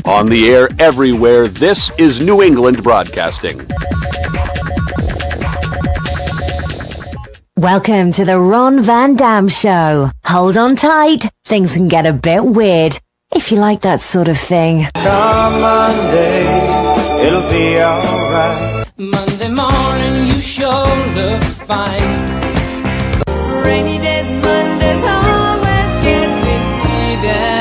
On the air everywhere, this is New England Broadcasting. Welcome to the Ron Van Dam Show. Hold on tight. Things can get a bit weird, if you like that sort of thing. Come Monday, it'll be alright. Monday morning, you sure look fine. Rainy days and Mondays always get me down.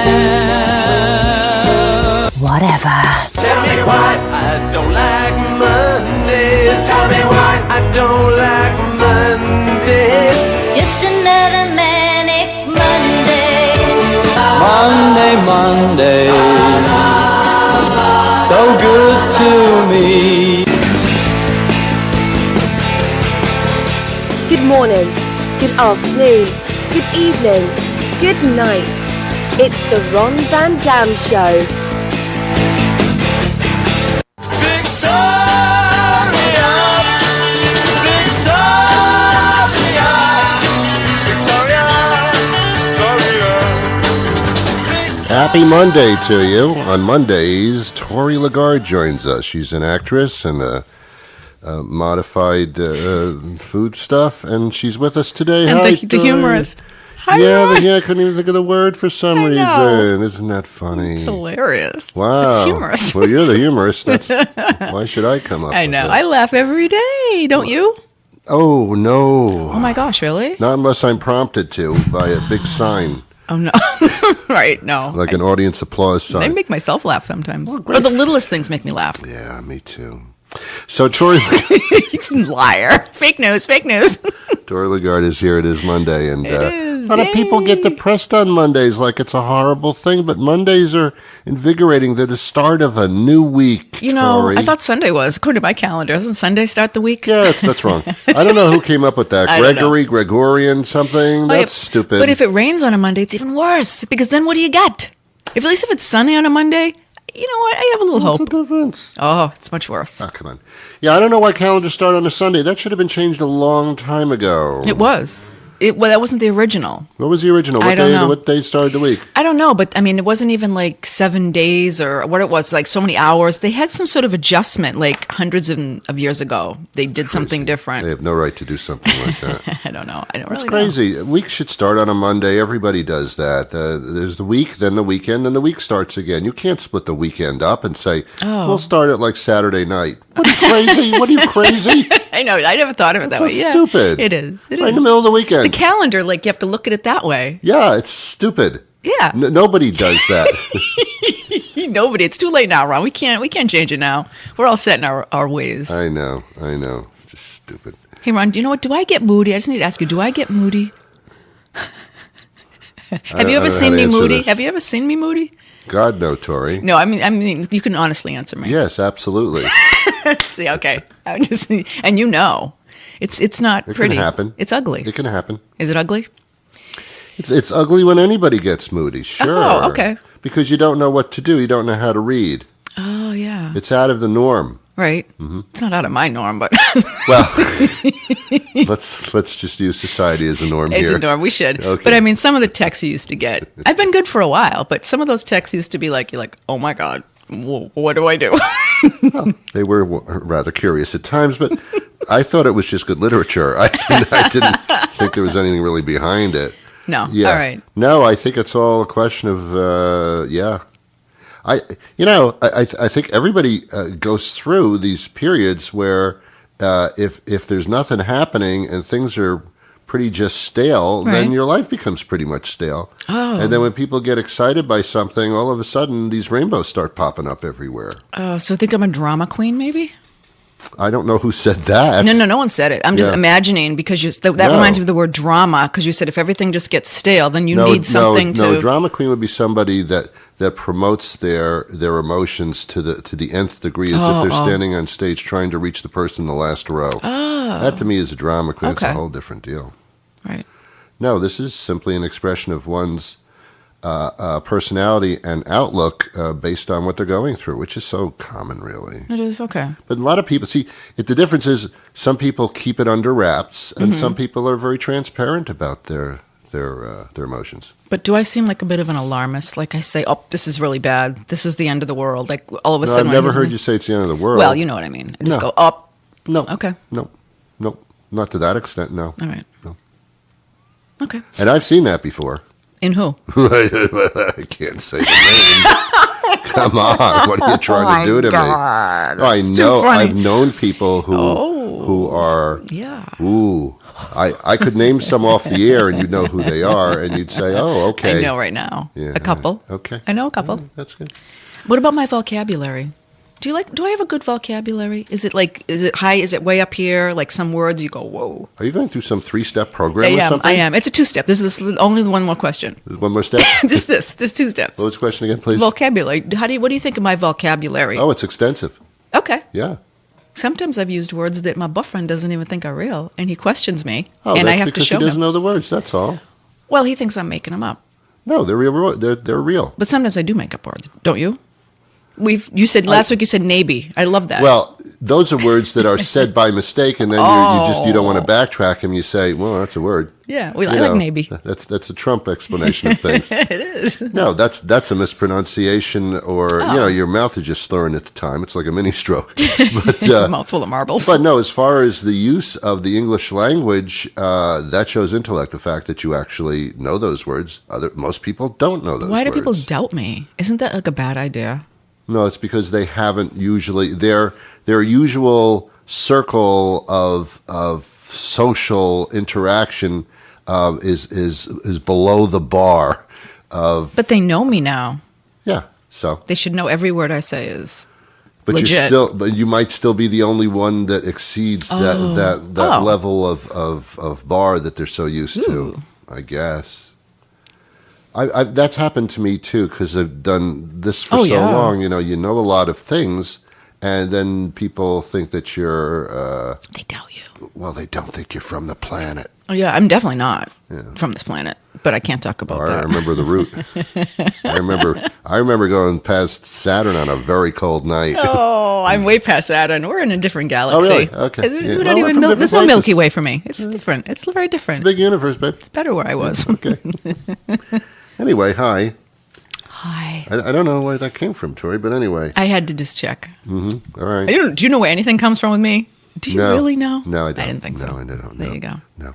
Whatever. Tell me why I don't like Mondays. Tell me why I don't like Mondays. It's just another manic Monday. Monday, so good to me. Good morning, good afternoon, good evening, good night. It's the Ron Van Dam Show. Victoria, Victoria, Victoria, Victoria. Happy Monday to you. On Mondays, Tori LaGarde joins us. She's an actress and a modified food stuff, and she's with us today. And Hi, the humorist. Hi, Yeah, I couldn't even think of the word for some reason. Isn't that funny? It's hilarious. Wow. It's humorous. Well, you're the humorist. Why should I come up I with know. that? I laugh every day, don't you? Oh, no. Oh, my gosh, really? Not unless I'm prompted to by a big sign, Oh, no. Right, no. like an audience applause I sign. make myself laugh sometimes. great. Or the littlest things make me laugh. Yeah, me too. So, Tori... Liar. Fake news, fake news. Tori LaGarde is here. It is Monday, and It is, a lot of people get depressed on Mondays like it's a horrible thing, but Mondays are invigorating. They're the start of a new week, You know, Tori. I thought Sunday was, according to my calendar. Doesn't Sunday start the week? Yeah, that's wrong. I don't know who came up with that. I don't know. Gregorian something? Oh, yeah, That's stupid. But if it rains on a Monday, it's even worse, because then what do you get? At least if it's sunny on a Monday, you know what? I have a little What's hope. the difference? Oh, it's much worse. Oh, come on. Yeah, I don't know why calendars start on a Sunday. That should have been changed a long time ago. It was. Well, that wasn't the original. What was the original? I don't know. What day started the week? I don't know, but I mean, it wasn't even like 7 days or what it was, like so many hours. They had some sort of adjustment like hundreds of years ago. They did something They different. have no right to do something like that. I don't know. I don't That's really crazy. A week should start on a Monday. Everybody does that. There's the week, then the weekend, then the week starts again. You can't split the weekend up and say, we'll start it like Saturday night. What are you crazy? What are you crazy? know. I know. I never thought of it that so way. Yeah, stupid. It is. It Right is. in the middle of the weekend. The calendar, like you have to look at it that way. Yeah, it's stupid. Yeah. Nobody does that. Nobody. It's too late now, Ron. We can't change it now. We're all set in our ways. I know. It's just stupid. Hey, Ron. Do you know what? Do I get moody? I just need to ask you. Do I get moody? Have you ever seen me moody? Have you ever seen me moody? God, no, Tori. No, I mean, you can honestly answer me. Yes, absolutely. See, okay. I just and you know, it's not It pretty. can happen. It's ugly. It can happen. Is it ugly? It's ugly when anybody gets moody, sure. Oh, okay. Because you don't know what to do. You don't know how to read. Oh, yeah. It's out of the norm. Right. Mm-hmm. It's not out of my norm, but Well, let's just use society as a norm it's here. a norm. We should. Okay. But I mean, some of the texts you used to get, I've been good for a while, but some of those texts used to be like, you're like, oh my God, what do I do? They were rather curious at times, but I thought it was just good literature. I didn't think there was anything really behind it. No. Yeah. All right. No, I think it's all a question of, yeah. I think everybody goes through these periods where if there's nothing happening and things are pretty just stale, then Right. your life becomes pretty much stale. Oh. And then when people get excited by something, all of a sudden these rainbows start popping up everywhere. So think I'm a drama queen, maybe? I don't know who said that. No one said it. I'm just Yeah. imagining because that No. reminds me of the word drama because you said if everything just gets stale, then you need something to. No, drama queen would be somebody that promotes their emotions to the nth degree, as if they're standing on stage trying to reach the person in the last row. Oh. That to me is a drama queen. It's Okay. a whole different deal. Right. No, this is simply an expression of one's personality and outlook based on what they're going through, which is so common, really. It is okay. But a lot of people, the difference is some people keep it under wraps, and some people are very transparent about their their emotions. But do I seem like a bit of an alarmist? Like I say, oh, this is really bad. This is the end of the world. Like all of a No, sudden. I've never heard you say it's the end of the world. Well, you know what I mean. I just No. go, oh. No. Okay. No. Not to that extent, no. All right. No. Okay. And I've seen that before. In who? I can't say the name. Come on. What are you trying to do to me? I know. funny. I've known people who are. Yeah. Ooh. I could name some off the air and you'd know who they are and you'd say, oh, okay. I know right now. Yeah. A couple. Okay. I know a couple. That's good. What about my vocabulary? Do I have a good vocabulary? Is it high? Is it way up here? Like some words you go, whoa. Are you going through some 3-step program or something? I am. It's a 2-step. This is only one more question. There's one more step? This 2 steps. What was the question again, please? Vocabulary. What do you think of my vocabulary? Oh, it's extensive. Okay. Yeah. Sometimes I've used words that my boyfriend doesn't even think are real, and he questions me, Oh, and that's I have to because show he doesn't him. know the words, that's all. Well, he thinks I'm making them up, No, they're real. They're real. but sometimes I do make up words, don't you? You said last week. You said Navy. I love that. Well, those are words that are said by mistake, and then you don't want to backtrack them. You say, "Well, that's a word." yeah, I You like know, Navy. That's a Trump explanation of things. It is. No, that's a mispronunciation, or your mouth is just slurring at the time. It's like a mini stroke. But A mouthful of marbles. but no, as far as the use of the English language, that shows intellect. The fact that you actually know those words. Most people don't know those. Why do words. people doubt me? Isn't that like a bad idea? No, it's because they haven't usually their usual circle of social interaction is below the bar of But they know me now. yeah. So, They should know every word I say is but legit. you might still be the only one that exceeds that Oh. level of bar that they're so used to. Ooh. I guess. That's happened to me too because I've done this for Oh, so yeah. long. You know a lot of things, and then people think that you're. They doubt you. Well, they don't think you're from the planet. Oh yeah, I'm definitely not from this planet, but I can't talk about I that. remember the route. I remember going past Saturn on a very cold night. Oh, I'm way past Saturn. We're in a different galaxy. Oh, really? Okay. We Yeah. don't Well, we're even from know. different There's no places. Milky Way for me. It's different. It's very different. Big universe, babe. It's better where I was. Okay. Anyway, hi. Hi. I don't know where that came from, Tori, but anyway. I had to just check. All right. Do you know where anything comes from with me? Do you No. really know? No, I don't. I didn't think so. No, I don't. There No. you go. No.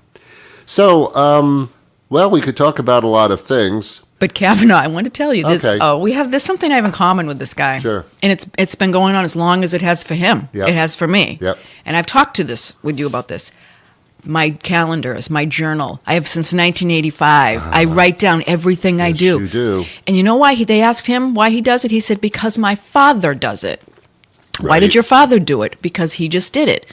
So, well, we could talk about a lot of things. But Kavanaugh, I want to tell you this. Okay. Oh, there's something I have in common with this guy. Sure. And it's been going on as long as it has for him. Yep. It has for me. Yep. And I've talked with you about this. My calendars, my journal. I have since 1985. I write down everything I do. you do. And you know why they asked him why he does it? He said, because my father does it. Why did Right. your father do it? Because he just did it.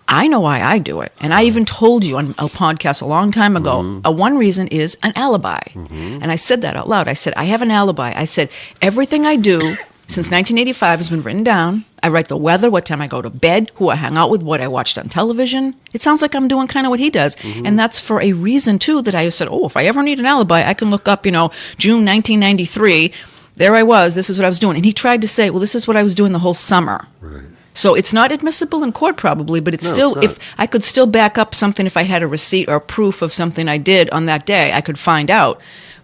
I know why I do it. And I even told you on a podcast a long time ago, one reason is an alibi. And I said that out loud. I said, I have an alibi. I said, everything I do since 1985 has been written down. I write the weather, what time I go to bed, who I hang out with, what I watched on television. It sounds like I'm doing kind of what he does. And that's for a reason, too, that I said, if I ever need an alibi, I can look up, June 1993. There I was. This is what I was doing. And he tried to say, well, this is what I was doing the whole summer. Right. So it's not admissible in court probably, but it's No, still, it's not. if I could still back up something, if I had a receipt or proof of something I did on that day, I could find out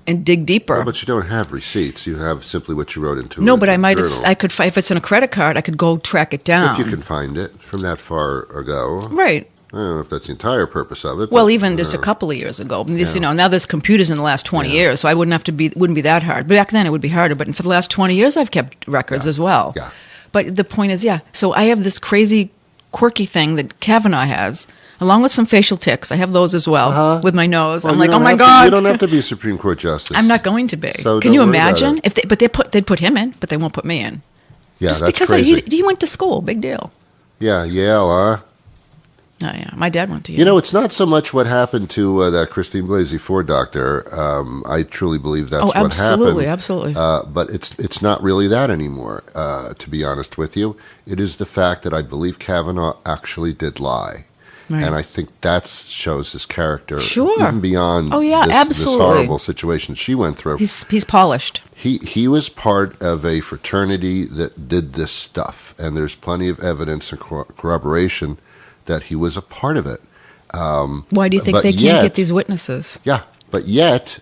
and dig deeper. But you don't have receipts. You have simply what you wrote into No, a but I might have, journal. I could, if it's on a credit card, I could go track it down. If you can find it from that far ago. Right. I don't know if that's the entire purpose of it. Well, but, even just a couple of years ago. Now there's computers in the last 20 years, so I wouldn't be that hard. But back then it would be harder. But for the last 20 years, I've kept records as well. Yeah. But the point is, so I have this crazy, quirky thing that Kavanaugh has, along with some facial tics. I have those as well with my nose. Well, I'm you like, don't oh my have God. You don't have to be a Supreme Court justice. I'm not going to be. So Can don't you worry about imagine? it. They'd put him in, but they won't put me in. Yeah, Just that's because crazy. he went to school. Big deal. Yeah, huh? Oh, yeah. My dad went to You know, it's not so much what happened to that Christine Blasey Ford doctor. I truly believe that's what happened. Absolutely. But it's not really that anymore, to be honest with you. It is the fact that I believe Kavanaugh actually did lie. Right. And I think that shows his character. Sure. Even beyond Oh, yeah, this absolutely. horrible situation she went through. He's polished. He was part of a fraternity that did this stuff. And there's plenty of evidence and corroboration that he was a part of it. Why do you think but they can't yet- get these witnesses? Yeah, but yet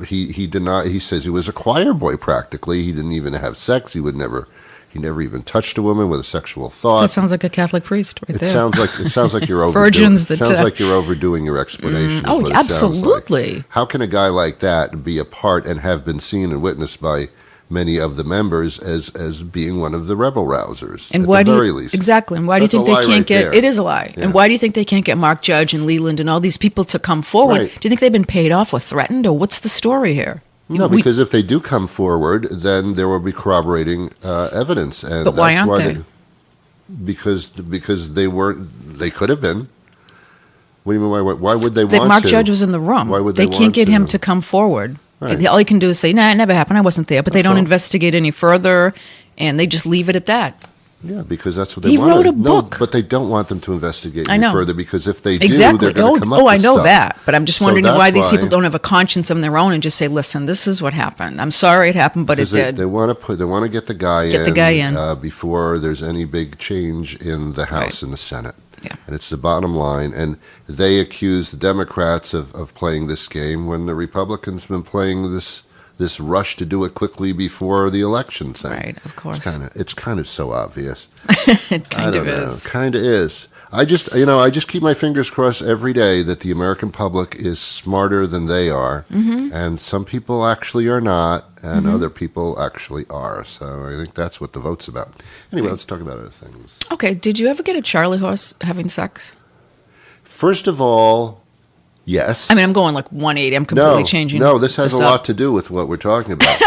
he denied. He says he was a choir boy practically. He didn't even have sex. He never even touched a woman with a sexual thought. That sounds like a Catholic priest right there. It sounds like you're overdoing. Virgins that, sounds like you're overdoing your explanation. Oh, absolutely. Like. How can a guy like that be a part and have been seen and witnessed by many of the members as being one of the rebel rousers? And at why the do very you least? exactly? And why do you think they can't get? It is a lie. Yeah. And why do you think they can't get Mark Judge and Leland and all these people to come forward? Right. Do you think they've been paid off or threatened, or what's the story here? No, because if they do come forward, then there will be corroborating evidence. And but why aren't they? Because they weren't. They could have been. What do you mean? Why would they want to? Mark Judge was in the room. Why would they want can't get him to come forward? Right. All he can do is say, "Nah, it never happened. I wasn't there." But they don't investigate any further, and they just leave it at that. Yeah, because that's what they He want. wrote a book. No, but they don't want them to investigate I any know. further because if they do, Exactly. they're going to come up I with know stuff. that. But I'm just So wondering that's why these people don't have a conscience of their own and just say, "Listen, this is what happened. I'm sorry it happened, but it did." They want to get the guy in before there's any big change in the House and the Senate. Yeah. And it's the bottom line. And they accuse the Democrats of playing this game when the Republicans have been playing this rush to do it quickly before the election thing. Right, of course. It's kind of so obvious. It kind of is. Kind of is. I just keep my fingers crossed every day that the American public is smarter than they are, and some people actually are not, and other people actually are. So I think that's what the vote's about. Anyway, let's talk about other things. Okay, did you ever get a Charlie horse having sex? First of all, yes. I mean, I'm going like 180. I'm completely changing. No, this has a up. lot to do with what we're talking about.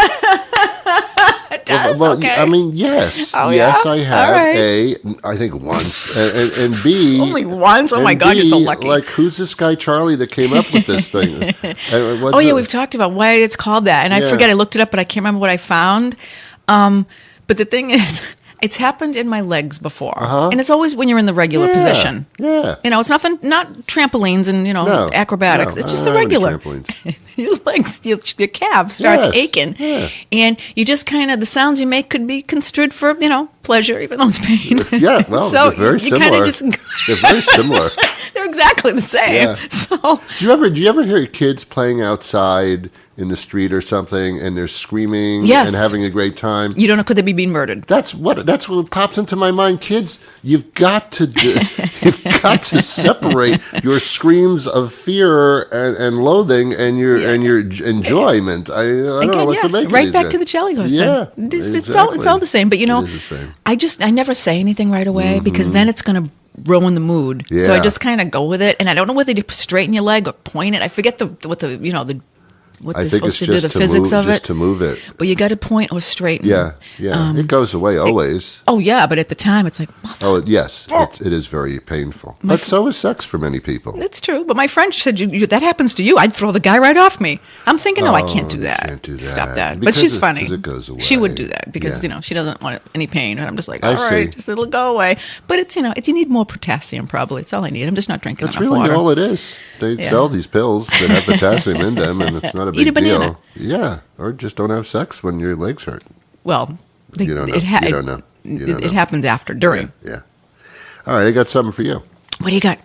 It does? Well, okay. I mean, yes. Oh, yes, yeah? I have. All right. I think once. And B. Only once? Oh, my and God, B, you're so lucky. Like, who's this guy, Charlie, that came up with this thing? We've talked about why it's called that. And I forget, I looked it up, but I can't remember what I found. But the thing is, it's happened in my legs before. And it's always when you're in the regular position. Yeah. It's nothing, not trampolines and, acrobatics. No, it's just I the don't have any regular. trampolines. Your legs, your calf starts aching. Yeah. And you just kind of, the sounds you make could be construed for, pleasure, even though it's pain. Yeah, well, so they're very you kind similar. of just... They're very similar. They're exactly the same. Yeah. So... Do you ever hear kids playing outside in the street or something, and they're screaming Yes. and having a great time? You don't know, could they be being murdered? That's what pops into my mind. Kids, you've got to separate your screams of fear and loathing and your enjoyment. I don't know what to make. Right of back these to guys. the Charlie horse. Yeah, It's all the same. But It is the same. I never say anything right away because then it's going to ruin the mood. So I Yeah. just kind of go with it, and I don't know whether to straighten your leg or point it. I forget what they're supposed to do, the physics of it. Just to move it. But you got to point or straighten. Yeah. It goes away always. Oh yeah, but at the time it's like, Oh yes, it is very painful. But so is sex for many people. it's true. But my friend said, that happens to you, I'd throw the guy right off me. I'm thinking, no, I can't do you that. can't do that. Stop that. Because But she's it- funny. because it goes away. She would do that because Yeah. she doesn't want any pain. And I'm just like, I all right, see. just it'll go away. But it's you need more potassium probably. It's all I need. I'm just not drinking That's enough really water. all it is. They Yeah. sell these pills that have potassium in them, and it's not a Eat big a banana. deal. Yeah, or just don't have sex when your legs hurt. Well, You don't know. You don't know. You don't It know. happens after, during. Yeah. All right, I got something for you. What do you got?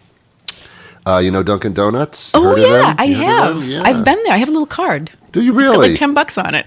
Dunkin' Donuts? Oh Heard of yeah, them? I You heard of have. them? Yeah. I've been there. I have a little card. Do you It's got really? like $10 on it.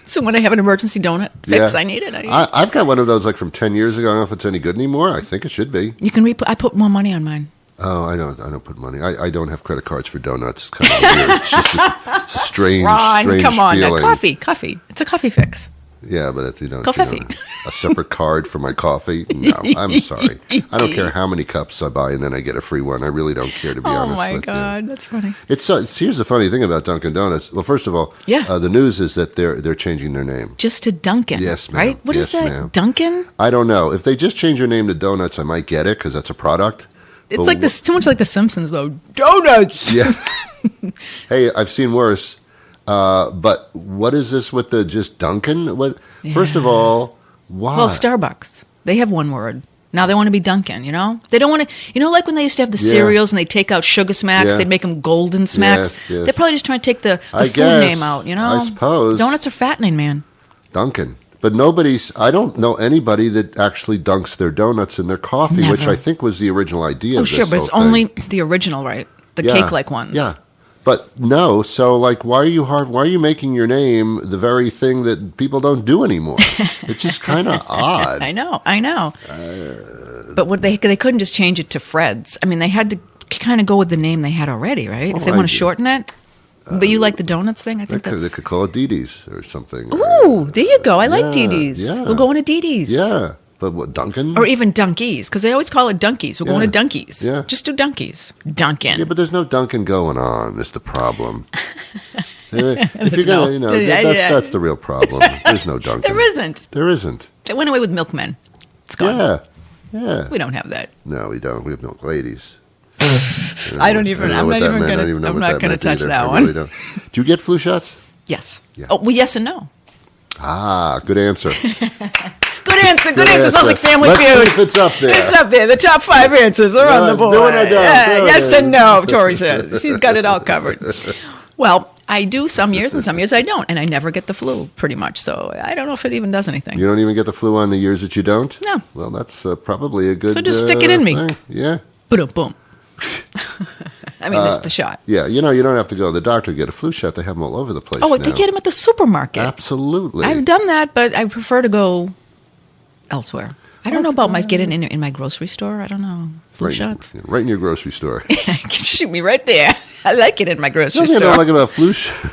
So when I have an emergency donut fix, I need it. I've got one of those like from 10 years ago. I don't know if it's any good anymore. I think it should be. You can I put more money on mine. Oh, I don't put money. I don't have credit cards for donuts. It's kind of weird. It's just it's a strange, Ron, strange come on. feeling. Coffee. It's a coffee fix. Yeah, but if you don't, Coffee. a separate card for my coffee. No, I'm sorry. I don't care how many cups I buy, and then I get a free one. I really don't care, to be honest Oh my with God, you. that's funny. Here's the funny thing about Dunkin' Donuts. Well, first of all, the news is that they're changing their name. Just to Dunkin'. Yes, ma'am. Right? What is Yes, that? ma'am. Dunkin'? I don't know. If they just change their name to Donuts, I might get it because that's a product. It's But like this too much like The Simpsons though. Donuts. Yeah. Hey, I've seen worse. But what is this with the just Dunkin'? What? First of all, why? Well, Starbucks. They have one word. Now they want to be Dunkin', They don't want to, like when they used to have the cereals and they take out Sugar Smacks, Yeah. they'd make them Golden Smacks. Yes. They're probably just trying to take the I food guess. name out, I suppose. Donuts are fattening, man. Dunkin'. But I don't know anybody that actually dunks their donuts in their coffee, Never. which I think was the original idea Oh, of this sure, but it's whole thing. only the original, right? The cake-like ones. Yeah. But no, so like, why are you making your name the very thing that people don't do anymore? It's just kind of odd. I know. But what they couldn't just change it to Fred's. I mean, they had to kind of go with the name they had already, right? If they want to shorten it. But you like the donuts thing? I think They could call it Dee Dee's or something. Ooh, there you go. I like Yeah, Dee Dee's. yeah. We're going to Dee Dee's. Yeah, but what, Dunkin'? Or even Dunkies, because they always call it Dunkies. We're going to Dunkies. Yeah. Just do Dunkies. Dunkin'. Yeah, but there's no Dunkin' going on. That's the problem. If you're no. gonna, Yeah. that's the real problem. There's no Dunkin'. There isn't. There isn't. They went away with milkmen. It's gone. Yeah. We don't have that. No, we don't. We have milk ladies. I don't even. I'm not even going gonna. I'm not gonna touch that I one. really don't. Do you get flu shots? Yes. Yeah. Oh, well, yes and no. Good answer. Good answer. Good answer. Sounds like Family Let's Feud. see if it's up there. It's up there. The top 5 answers are on the board. do it or don't. Do it. Yes and no, Tori says. She's got it all covered. Well, I do some years and some years I don't, and I never get the flu, pretty much. So I don't know if it even does anything. You don't even get the flu on the years that you don't? No. Well, that's probably a good. So just stick it in me. thing. Yeah. Boom. I mean, there's the shot. Yeah, you don't have to go to the doctor to get a flu shot. They have them all over the place. Oh, now. they get them at the supermarket. Absolutely. I've done that, but I prefer to go elsewhere. I don't know about getting in my grocery store. I don't know. Flu shots. Right in your grocery store. Shoot me right there. I like it in my grocery Something I store. don't like about flu shot.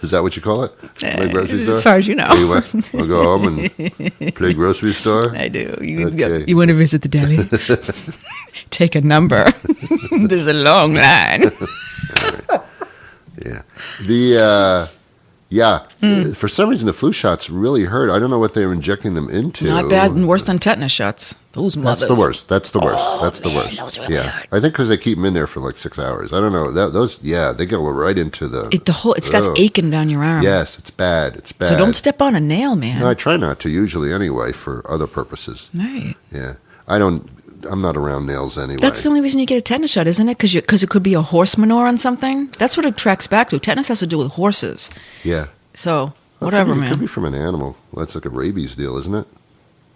Is that what you call it? My grocery store? As far as you know. Anyway, I'll go home and play grocery store. I do. Okay. You want to visit the deli? Take a number. There's a long line. Yeah. For some reason, the flu shots really hurt. I don't know what they're injecting them into. Not bad and worse than tetanus shots. Those mothers. That's the worst. That's the worst. That's the man, worst. those really hurt. I think because they keep them in there for like 6 hours. I don't know. They go right into the. It starts aching down your arm. Yes, it's bad. It's bad. So don't step on a nail, man. No, I try not to usually anyway for other purposes. Right. Yeah. I'm not around nails anyway. That's the only reason you get a tetanus shot, isn't it? Because it could be a horse manure on something. That's what it tracks back to. Tetanus has to do with horses. Yeah. So whatever, It man. could be from an animal. That's like a rabies deal, isn't it?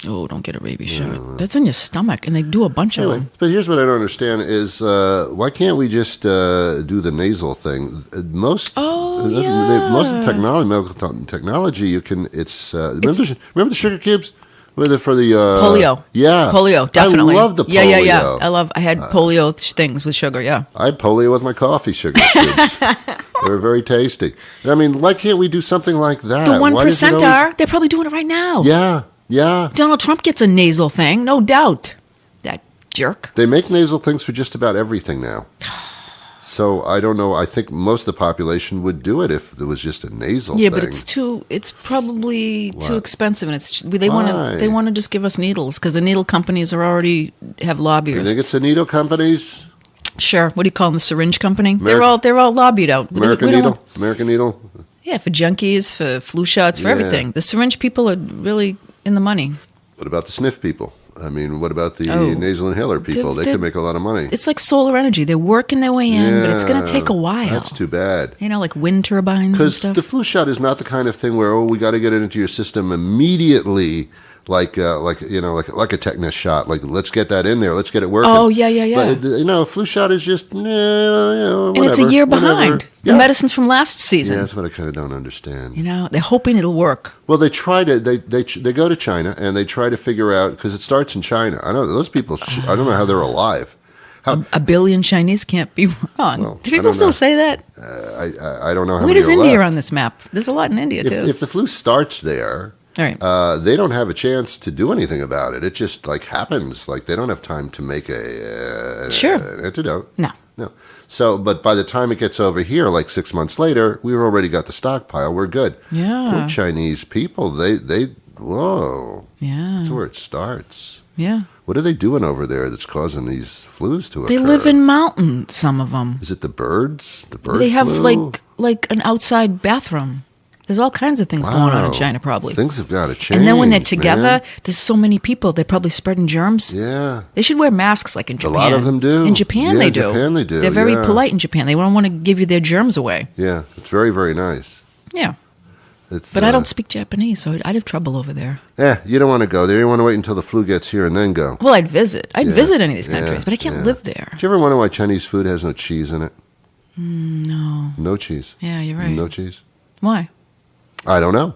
Oh, don't get a rabies shot. That's in your stomach, and they do a bunch of Anyway, them. but here's what I don't understand is why can't we just do the nasal thing? Most of the technology, medical technology, you can. Remember the sugar cubes? For the Polio. Yeah. Polio, definitely. I love the polio. Yeah. I had polio things with sugar, yeah. I had polio with my coffee sugar cubes. They were very tasty. I mean, why can't we do something like that? The 1% Why does it always- are. They're probably doing it right now. Yeah. Donald Trump gets a nasal thing, no doubt. That jerk. They make nasal things for just about everything now. So I don't know. I think most of the population would do it if there was just a nasal thing. Yeah, but it's probably too expensive, and they want to just give us needles because the needle companies already have You lobbyists. think it's the needle companies? Sure. What do you call them? The syringe company? They're all lobbied out. American We don't Needle? want- American Needle? Yeah, for junkies, for flu shots, for Yeah. everything. The syringe people are really in the money. What about the sniff people? I mean, what about the Oh. nasal inhaler people? They could make a lot of money. It's like solar energy. They're working their way in, but it's going to take a while. That's too bad. Like wind turbines and Because stuff. the flu shot is not the kind of thing where we got to get it into your system immediately, like a tetanus shot. Like let's get that in there, let's get it working. Oh, yeah. But a flu shot is just and it's a year behind. Yeah. The medicines from last season. Yeah, that's what I kind of don't understand. They're hoping it'll work. Well, they try to. They go to China and they try to figure out because it starts in China. I know those people. I don't know how they're alive. A billion Chinese can't be wrong. Well, Do I people don't still know. say that? I don't know how Where many does are India left. on this map? There's a lot in India too. If the flu starts there, All right. they don't have a chance to do anything about it. It just happens. Like they don't have time to make an antidote. No. So, but by the time it gets over here, like 6 months later, we've already got the stockpile. We're good. Yeah. Poor Chinese people. They whoa. Yeah. That's where it starts. Yeah. What are they doing over there that's causing these flus to occur? They live in mountains, some of them. Is it the birds? The bird They have flu? like an outside bathroom. There's all kinds of things going on in Wow. China, probably. Things have got to change. And then when they're together, man. there's so many people. They're probably spreading germs. Yeah. They should wear masks like in Japan. lot of them do. In Japan, Yeah, they do. Japan they do, They're very yeah. polite in Japan. They don't want to give you their germs away. Yeah. It's very, very nice. Yeah. It's, But I don't speak Japanese, so I'd have trouble over there. You don't want to go there. You want to wait until the flu gets here and then go. Well, I'd visit. I'd Yeah. visit any of these countries, Yeah. but I can't Yeah. live there. Do you ever wonder why Chinese food has no cheese in it? No. No cheese. Yeah, you're right. No cheese. Why? I don't know.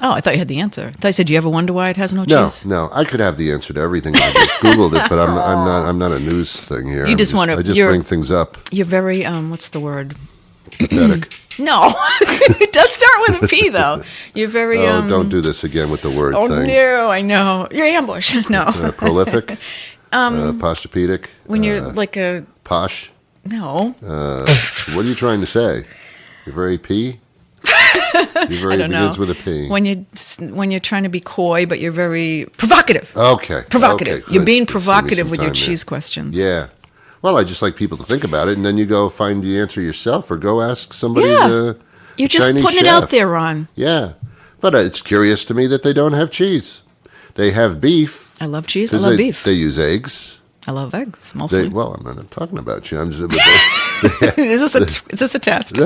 Oh, I thought you had the answer. I thought you said, do you ever wonder why it has no No, cheese? no. I could have the answer to everything. I just Googled it, but I'm not a news thing here. You just wanna- I just you're- bring things up. You're very, what's the word? Pathetic. No. It does start with a P, though. You're very, Don't do this again with the word Oh, thing. no, I know. You're ambush. No. Prolific. Posturepedic. When you're like a, Posh. no. What are you trying to say? You're very P? You're very I don't know. begins with a P. When you're trying to be coy, but you're very provocative. Okay. Provocative. Okay, You're good. being Save me provocative some with your time there. cheese questions. Yeah. Well, I just like people to think about it, and then you go find the answer yourself, or go ask somebody. Yeah. You're just Chinese putting it chef. out there, Ron. Yeah, but it's curious to me that they don't have cheese. They have beef. I love cheese. I 'cause love they, beef. They use eggs. I love eggs, mostly. Well, I'm not talking about you. I'm just. is this a test?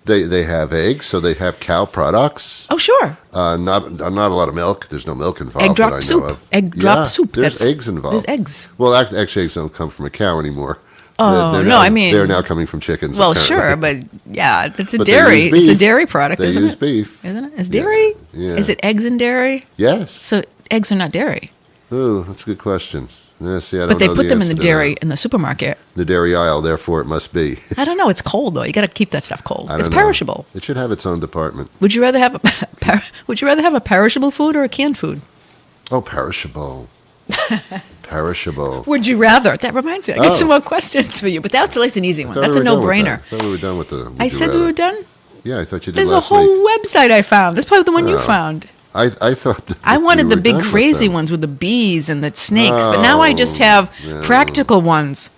They have eggs, so they have cow products. Oh, sure. Not a lot of milk. There's no milk involved. Egg drop that I know soup. of. Egg drop soup. There's eggs involved. There's eggs. Well, actually, eggs don't come from a cow anymore. Oh, They're no, now- I mean- they're now coming from chickens. Well, apparently. sure, but yeah, it's a But they dairy. use It's a beef. dairy product, They isn't use it? beef. Isn't it? Is dairy? Yeah. Is it eggs and dairy? Yes. So eggs are not dairy, Oh, that's a good question. Yeah, see, I don't but they know put them in the answer to dairy that. in the supermarket. The dairy aisle, therefore it must be. I don't know. It's cold though. You got to keep that stuff cold. I It's don't know. perishable. It should have its own department. Would you rather have a perishable food or a canned food? Oh, perishable. Perishable. Would you rather? That reminds me. I got Oh. some more questions for you, but that's like an easy one. Thought That's we a were done with no-brainer. that. I thought we were done with the. would I you said we rather. were done. Yeah, I thought you did There's a last whole week. website I found. That's probably the one you Oh. found. I thought. that I we wanted the were big done with crazy them. ones with the bees and the snakes, but now I just have practical ones.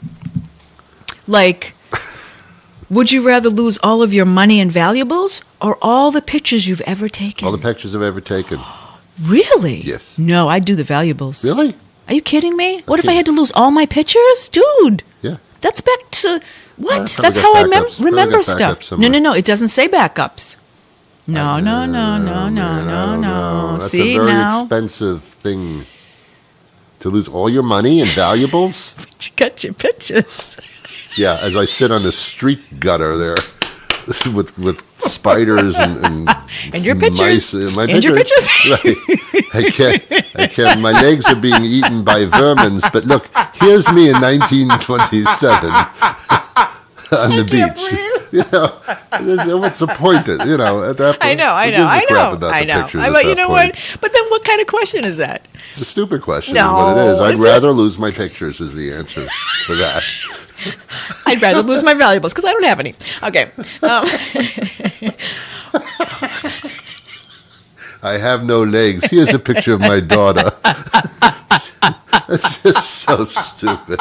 Like, would you rather lose all of your money and valuables or all the pictures you've ever taken? All the pictures I've ever taken. Really? Yes. No, I'd do the valuables. Really? Are you kidding me? What if I can't- had to lose all my pictures? Dude. Yeah. That's back to what? probably That's got how I backups. Probably remember got stuff. backups No, somewhere. no. It doesn't say backups. No, no, no, no, Man, no, I no, don't know. no. That's See a very now, expensive thing to lose all your money and valuables. you got your pictures. Yeah, as I sit on the street gutter there with spiders and And your pictures. mice, my And your pictures. Right. I can't. My legs are being eaten by vermins. But look, here's me in 1927 on the beach. You know, what's the point? At that point, I know. who gives a crap about the I pictures know. at But you that know point? what? But then, what kind of question is that? It's a stupid question. No, is what it is. I'd is it? rather lose my pictures. Is the answer for that? I'd rather lose my valuables because I don't have any. Okay. I have no legs. Here's a picture of my daughter. It's just so stupid.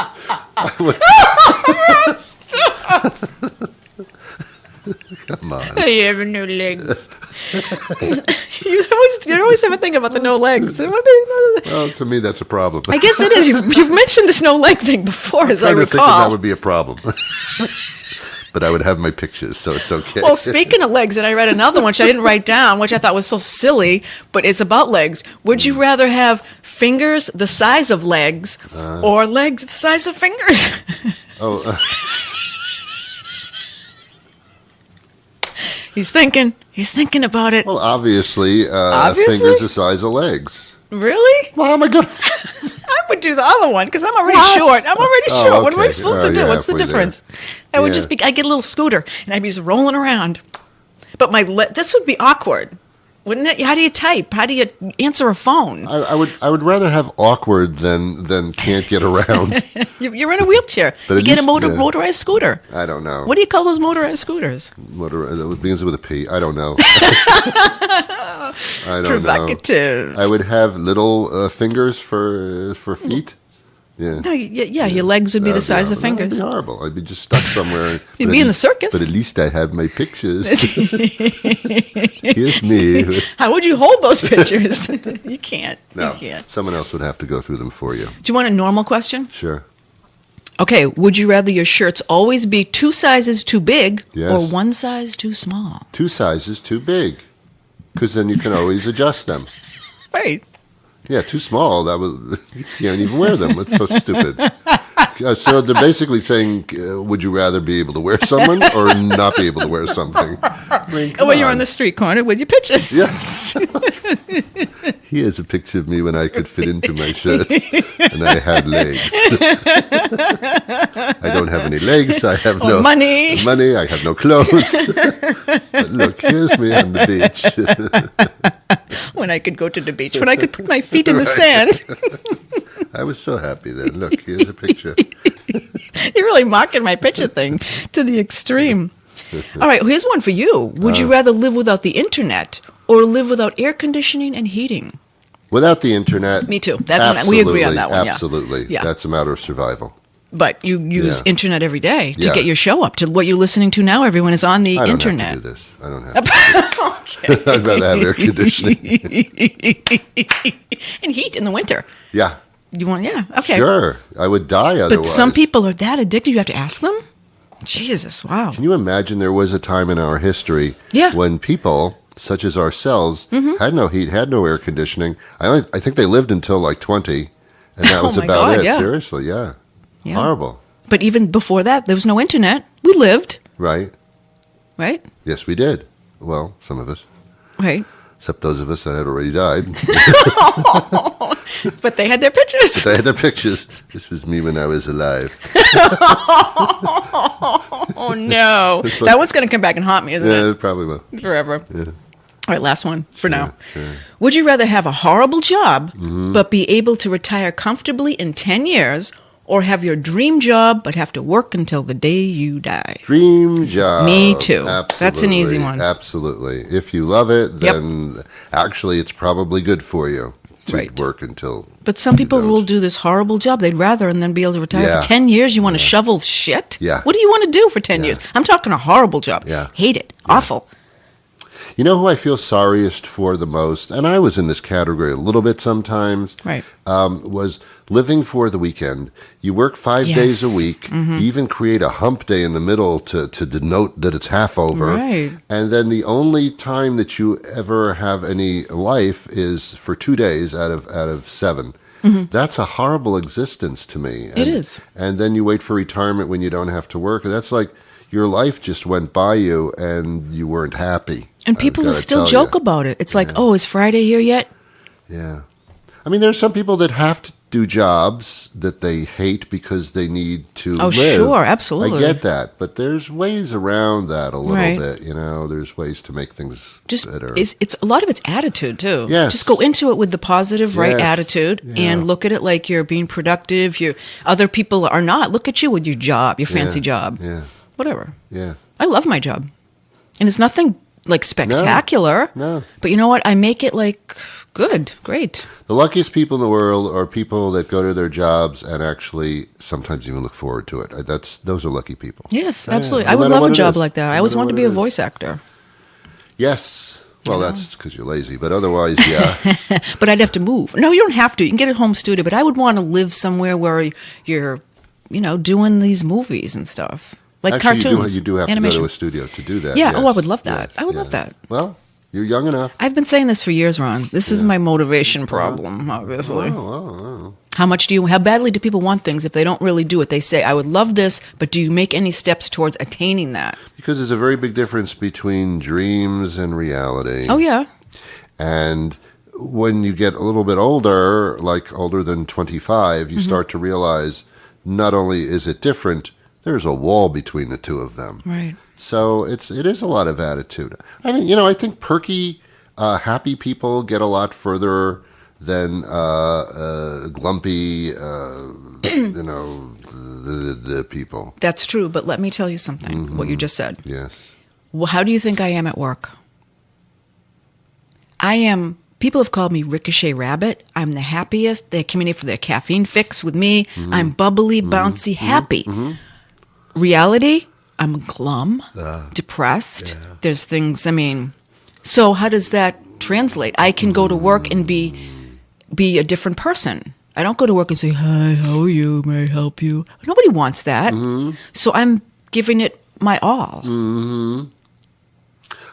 Come on. I have no legs. you always have a thing about the no legs. Well, to me, that's a problem. I guess it is. You've mentioned this no leg thing before, as I I think that recall. would be a problem. But I would have my pictures, so it's okay. Well, speaking of legs, and I read another one which I didn't write down, which I thought was so silly, but it's about legs. Would you rather have fingers the size of legs or legs the size of fingers? Oh, He's thinking about it. well, obviously, Obviously? fingers the size of legs. Really? Well, how am I going? I would do the other one because I'm already short. I'm already Oh, short. What am I okay. supposed Oh, to do? you're What's the halfway there. difference? I would Yeah. just be. I get a little scooter and I'd be just rolling around. But this would be awkward, wouldn't it? How do you type? How do you answer a phone? I would rather have awkward than can't get around. You're in a wheelchair. But You at get a least, yeah. motorized scooter. I don't know. What do you call those motorized scooters? It begins with a P. I don't know. I don't know. Provocative. I would have little fingers for feet. Yeah. No, yeah, your legs would be the size of fingers. That'd be horrible. I'd be just stuck somewhere. You'd But be at in the least- circus. But at least I have my pictures. Here's me. How would you hold those pictures? You can't. No, You can't. someone else would have to go through them for you. Do you want a normal question? Sure. Okay, would you rather your shirts always be 2 sizes too big Yes. or 1 size too small? 2 sizes too big. because then you can always adjust them. Right. Yeah, too small. That was you can't even wear them. It's so stupid. So they're basically saying, would you rather be able to wear someone or not be able to wear something? I mean, come When you're on. on the street corner with your pictures. Yes. Here's a picture of me when I could fit into my shirt and I had legs. I don't have any legs. I have no money. money. I have no clothes. But look, here's me on the beach. When I could go to the beach, when I could put my feet in the sand. I was so happy then. Look, here's a picture. You're really mocking my picture thing to the extreme. All right, here's one for you. Would you rather live without the internet or live without air conditioning and heating? Without the internet. Me too. We agree on that one. Yeah. Absolutely. Yeah. That's a matter of survival. But you use Yeah. internet every day to Yeah. get your show up to what you're listening to now. Everyone is on the I don't internet. have to do this. I don't have to do this. I'd rather have air conditioning. And heat in the winter. Yeah. You want, yeah, okay. Sure. I would die otherwise. But some people are that addicted, you have to ask them? Jesus, wow. Can you imagine there was a time in our history Yeah. when people, such as ourselves, had no heat, had no air conditioning? I think they lived until like 20, and that was Oh my about God, it. yeah. Seriously, yeah. Yeah. Horrible. But even before that, there was no internet. We lived, Right? right? Yes, we did. Well, some of us. Right. Except those of us that had already died. But they had their pictures. They had their pictures. This was me when I was alive. Oh, no. That one's going to come back and haunt me, isn't Yeah, it probably will. it? Forever. Yeah. All right, last one for now. Would you rather have a horrible job, but be able to retire comfortably in 10 years, or have your dream job, but have to work until the day you die? Dream job. Me too. Absolutely. That's an easy one. Absolutely. If you love it, then actually it's probably good for you to Right. work until. But some people don't. will do this horrible job. They'd rather and then be able to retire Yeah. for 10 years. You want to shovel shit? Yeah. What do you want to do for 10 years? I'm talking a horrible job. Yeah. Hate it. Awful. You know who I feel sorriest for the most, and I was in this category a little bit sometimes, Right. was living for the weekend. You work 5 days a Yes. week. You even create a hump day in the middle to denote that it's half over. Right. And then the only time that you ever have any life is for 2 days out of 7. That's a horrible existence to me. It is. And then you wait for retirement when you don't have to work. That's like your life just went by you and you weren't happy. And people will gotta still tell joke you. about it. It's like, oh, is Friday here yet? Yeah. I mean, there's some people that have to do jobs that they hate because they need to Oh, live. sure, absolutely. I get that. But there's ways around that a little Right. bit, you know. There's ways to make things Just better. it's a lot of it's attitude too. Yes. Just go into it with the positive, right Yes. attitude, Yeah. and look at it like you're being productive. You other people are not. Look at you with your job, your fancy job, Yeah. whatever. Yeah. I love my job, and it's nothing like spectacular. No. But you know what? I make it like good, great. The luckiest people in the world are people that go to their jobs and actually sometimes even look forward to it. Those are lucky people. Yes, Yeah, absolutely. no I would matter love what a it job is. like that. No I always matter wanted to what be it a is. voice actor, Yes. Well, that's because you're lazy. But otherwise, yeah. but I'd have to move. No, you don't have to. You can get a home studio, but I would want to live somewhere where you're, doing these movies and stuff. Like Actually, cartoons. you do have animation. to go to a studio to do that. Yeah, yes. oh, I would love that. Yes, I would yeah. love that. Well, you're young enough. I've been saying this for years, Ron. This is my motivation problem, obviously. Oh. How badly do people want things if they don't really do it? They say, I would love this, but do you make any steps towards attaining that? Because there's a very big difference between dreams and reality. Oh, yeah. And when you get a little bit older, like older than 25, you start to realize not only is it different, there's a wall between the two of them. Right. So it is a lot of attitude. I think perky, happy people get a lot further than glumpy, the people. That's true, but let me tell you something, what you just said. Yes. Well, how do you think I am at work? People have called me Ricochet Rabbit. I'm the happiest. They come in here for their caffeine fix with me. I'm bubbly, bouncy, happy. Reality, I'm glum, depressed. Yeah. There's things, so how does that translate? I can go to work and be a different person. I don't go to work and say, hi, how are you? May I help you? Nobody wants that. So I'm giving it my all.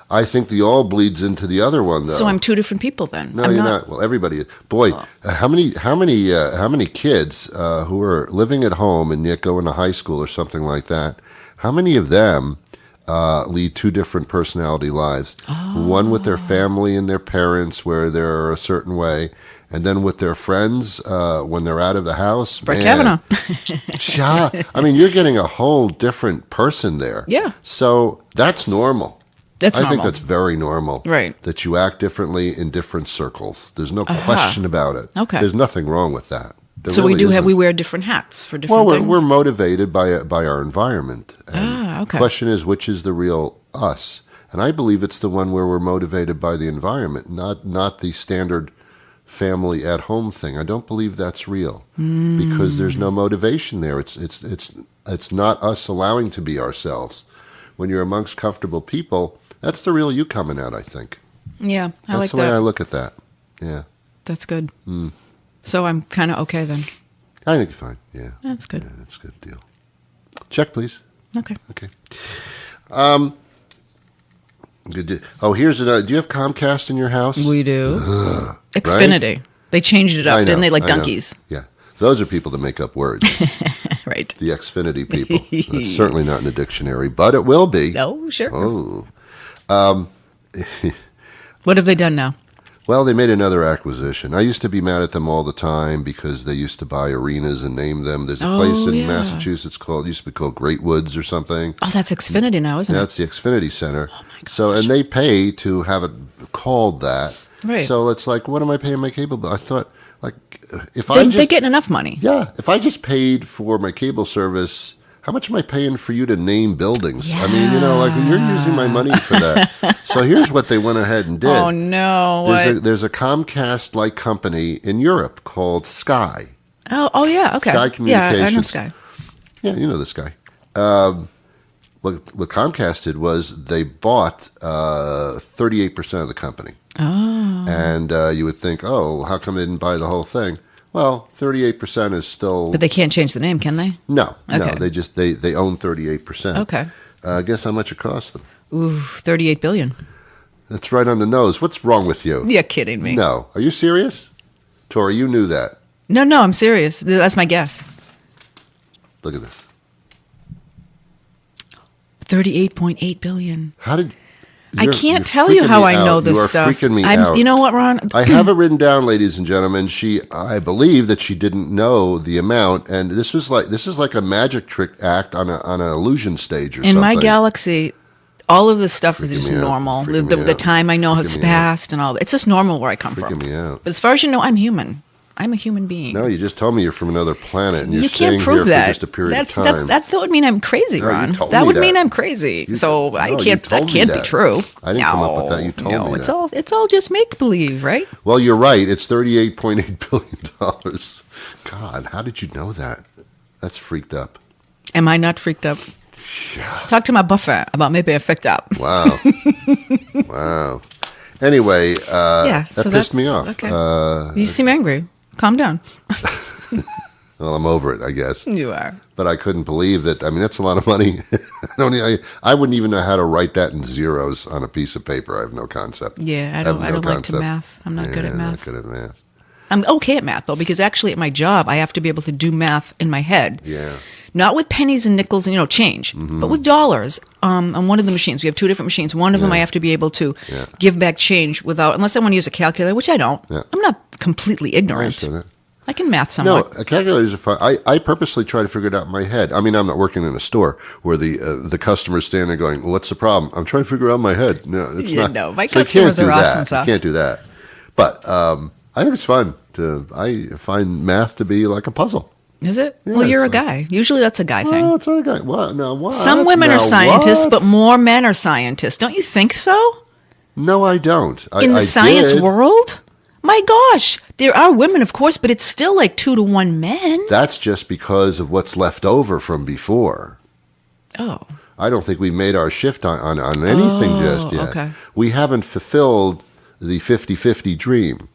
I think the all bleeds into the other one, though. So I'm two different people then. No, I'm you're not. Well, everybody is. Boy, how many kids who are living at home and yet go into high school or something like that? How many of them lead two different personality lives? One with their family and their parents, where they're a certain way, and then with their friends when they're out of the house. Brett Kavanaugh. I mean, you're getting a whole different person there. Yeah. So that's normal. That's I normal. think that's very normal. Right. That you act differently in different circles. There's no question about it. Okay. There's nothing wrong with that. There So really we isn't. wear different hats for different Well, things? we're motivated by our environment. And okay. The question is, which is the real us? And I believe it's the one where we're motivated by the environment, not the standard family at home thing. I don't believe that's real because there's no motivation there. It's not us allowing to be ourselves. When you're amongst comfortable people, that's the real you coming out, I think. Yeah, I That's like the way I that. look at that. Yeah. That's good. So I'm kind of okay then. I think you're fine. Yeah. That's good. Yeah, that's a good deal. Check, please. Okay. Okay. Here's another. Do you have Comcast in your house? We do. Xfinity. They changed it I up, know, didn't they? Like I know. donkeys. Yeah. Those are people that make up words. Right. The Xfinity people. That's certainly not in the dictionary, but it will be. Oh, sure. Oh. What have they done now? Well, they made another acquisition. I used to be mad at them all the time because they used to buy arenas and name them. There's a place in Massachusetts used to be called Great Woods or something. Oh, that's Xfinity now, isn't That's the Xfinity Center. Oh my gosh. So, and they pay to have it called that. Right. So it's like, what am I paying my cable bill? I thought, like, if it? They're getting enough money. Yeah, if I just paid for my cable service, how much am I paying for you to name buildings? I mean, like you're using my money for that. So here's what they went ahead and did. Oh, no. There's a Comcast-like company in Europe called Sky. Oh, yeah, okay. Sky Communications. Yeah, I know Sky. Yeah, you know the Sky. What Comcast did was they bought 38% of the company. Oh. And you would think, oh, how come they didn't buy the whole thing? Well, 38% is still... But they can't change the name, can they? No, Okay. they just they own 38%. Okay. Guess how much it cost them? Ooh, $38 billion. That's right on the nose. What's wrong with you? You're kidding me. No. Are you serious? Tori, you knew that. No, I'm serious. That's my guess. Look at this. $38.8 billion. How did... I can't tell you how I know this stuff. You are freaking me out. You know what, Ron? I have it written down, ladies and gentlemen. I believe that she didn't know the amount, and this is like a magic trick act on an illusion stage or something. In my galaxy, all of this stuff is just me out. normal. Freaking The me out. time I know has Freaking me out. passed and all that. It's just normal where I come Freaking from. me out. But as far as you know, I'm human. I'm a human being. No, you just told me you're from another planet, and you're You staying can't prove here that. for just a period of time. That would mean I'm crazy, No, you Ron. told That me would that. mean I'm crazy. So I you can't. told That me can't be that. true. I didn't come up with that. You told me it's that. It's all just make believe, right? Well, you're right. It's $38.8 billion. God, how did you know that? That's freaked up. Am I not freaked up? Talk to my buffer about me being freaked up. Wow. Wow. Anyway, that so pissed me off. Okay. You seem angry. Calm down. Well, I'm over it, I guess. You are. But I couldn't believe that. I mean, that's a lot of money. I wouldn't even know how to write that in zeros on a piece of paper. I have no concept. Yeah, I have don't no like to concept. math. I'm not good at math. Not good at math. I'm okay at math though, because actually at my job I have to be able to do math in my head. Yeah. Not with pennies and nickels and change, but with dollars. On one of the machines, we have two different machines. One of them I have to be able to give back change without, unless I want to use a calculator, which I don't. Yeah. I'm not completely I ignorant. understand that. I can math No, somewhat. calculators are fun. I purposely try to figure it out in my head. I mean, I'm not working in a store where the customer's standing there going, well, "What's the problem?" I'm trying to figure it out in my head. No, it's not. No, my So you can't customers do are that. awesome You sauce. can't do that. But I think it's fun. I find math to be like a puzzle. Is it? Yeah, Well, you're a it's guy. Usually that's a guy thing. Oh, it's not a guy. What? No, what? Some women are Now, scientists, what? but more men are scientists. Don't you think so? No, I don't. In the I science did. world? My gosh, there are women, of course, but it's still like 2 to 1 men. That's just because of what's left over from before. Oh. I don't think we made our shift on anything just yet. okay. We haven't fulfilled the 50-50 dream.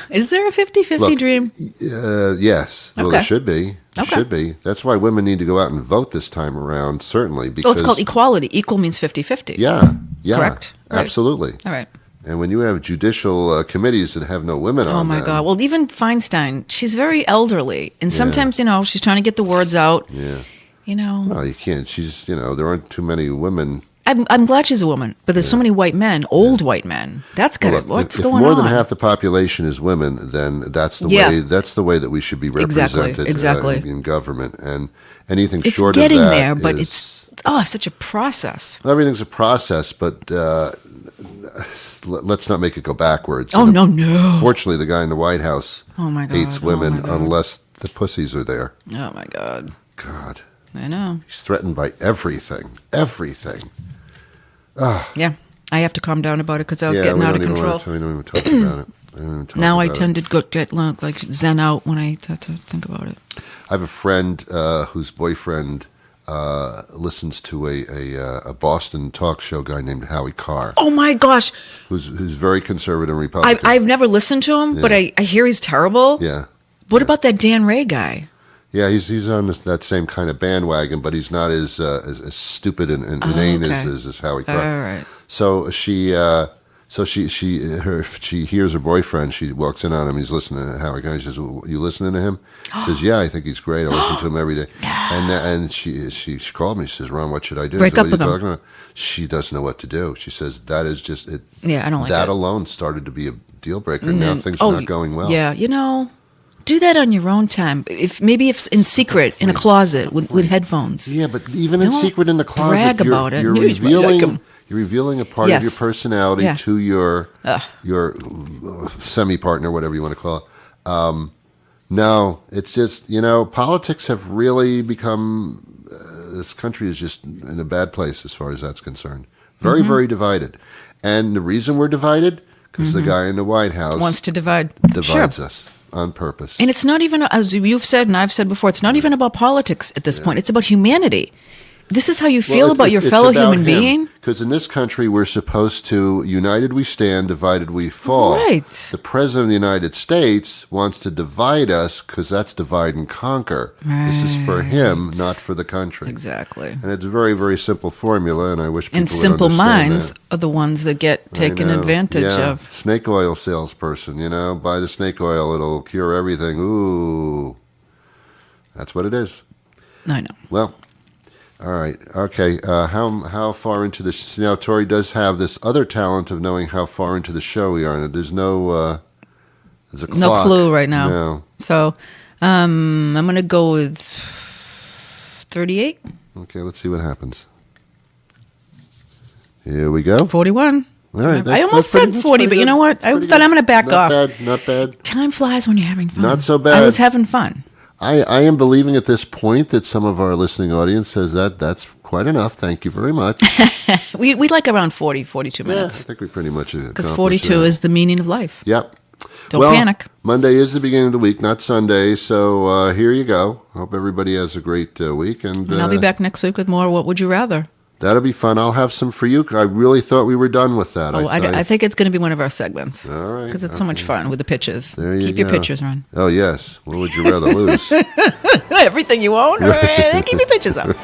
Is there a 50-50 Look, dream? Yes. Well, Okay. there should be. There Okay. should be. That's why women need to go out and vote this time around, certainly. Because, Oh, it's called equality. Equal means 50-50. Yeah. Yeah. Correct. Right. Absolutely. All right. And when you have judicial committees that have no women on Oh, my them, God. Well, even Feinstein, she's very elderly. And sometimes, she's trying to get the words out. Yeah. Well, you can't. She's, there aren't too many women. I'm glad she's a woman, but there's so many white men, old white men. That's kind Well, of what's if going on. more than half the population is women, then that's the way. That's the way that we should be represented Exactly. In government. And anything It's short getting of that there, but is- it's such a process. everything's a process. But let's not make it go backwards. Oh, And no. Fortunately, the guy in the White House Oh, my God. hates women Oh, my God. unless the pussies are there. Oh, my God. God, I know. he's threatened by everything. Everything. Yeah. I have to calm down about it because I was getting we out of don't even control. want to, we don't even talk about it. I don't even talk Now I about tend it. to get like zen out when I have to think about it. I have a friend whose boyfriend listens to a Boston talk show guy named Howie Carr, Oh, my gosh. who's very conservative and Republican. I've never listened to him, but I hear he's terrible. yeah, What about that Dan Ray guy? yeah, he's on that same kind of bandwagon, but he's not as stupid and inane okay. as Howie Carr. All right. So she hears her boyfriend. She walks in on him. He's listening to Howie Carr. She says, "You listening to him?" He says, "Yeah, I think he's great. I listen to him every day." And she called me. She says, "Ron, what should I do?" Break I said, up "What with are you him." talking about?" She doesn't know what to do. She says that is just it. Yeah, I don't like that it. alone started to be a deal breaker. Now things are not going well. Yeah, do that on your own time. If in secret in a closet with headphones. Yeah, but even in Don't secret in the closet, brag you're, about it. you're News might like revealing 'em. you're revealing a part Yes. of your personality Yeah. to your semi-partner, whatever you want to call it. No, it's just politics have really become. This country is just in a bad place as far as that's concerned. Very, very divided, and the reason we're divided because the guy in the White House Wants to divide. divides Sure. us on purpose. And it's not even, as you've said and I've said before, it's not even about politics at this point. It's about humanity. This is how you feel about your fellow human being? Because in this country, we're supposed to, united we stand, divided we fall. Right. The President of the United States wants to divide us because that's divide and conquer. This is for him, not for the country. Exactly. And it's a very, very simple formula, and I wish people And would simple understand minds that. are the ones that get taken I know. advantage Yeah. of. Snake oil salesperson, buy the snake oil, it'll cure everything. Ooh. That's what it is. I know. Well, all right. Okay. How far into this? Now, Tori does have this other talent of knowing how far into the show we are. And there's no, there's a clock. No clue right now. No. So I'm going to go with 38, Okay. Let's see what happens. Here we go. 41. All right. I almost said 40, but you know what? I thought I'm going to back off. Not bad. Not bad. Time flies when you're having fun. Not so bad. I was having fun. I am believing at this point that some of our listening audience says that's quite enough. Thank you very much. We like around 40, 42 I minutes. think we pretty much Because 42 is the meaning of life. Yep. Don't well, panic. Monday is the beginning of the week, not Sunday. So here you go. Hope everybody has a great week. And And I'll be back next week with more What Would You Rather? That'll be fun. I'll have some for you. I really thought we were done with that. I think it's going to be one of our segments. All right. Because it's so much fun with the pitches. There you Keep your go. pitches, Ron. Oh, yes. What would you rather lose? Everything you own? Keep your pitches up.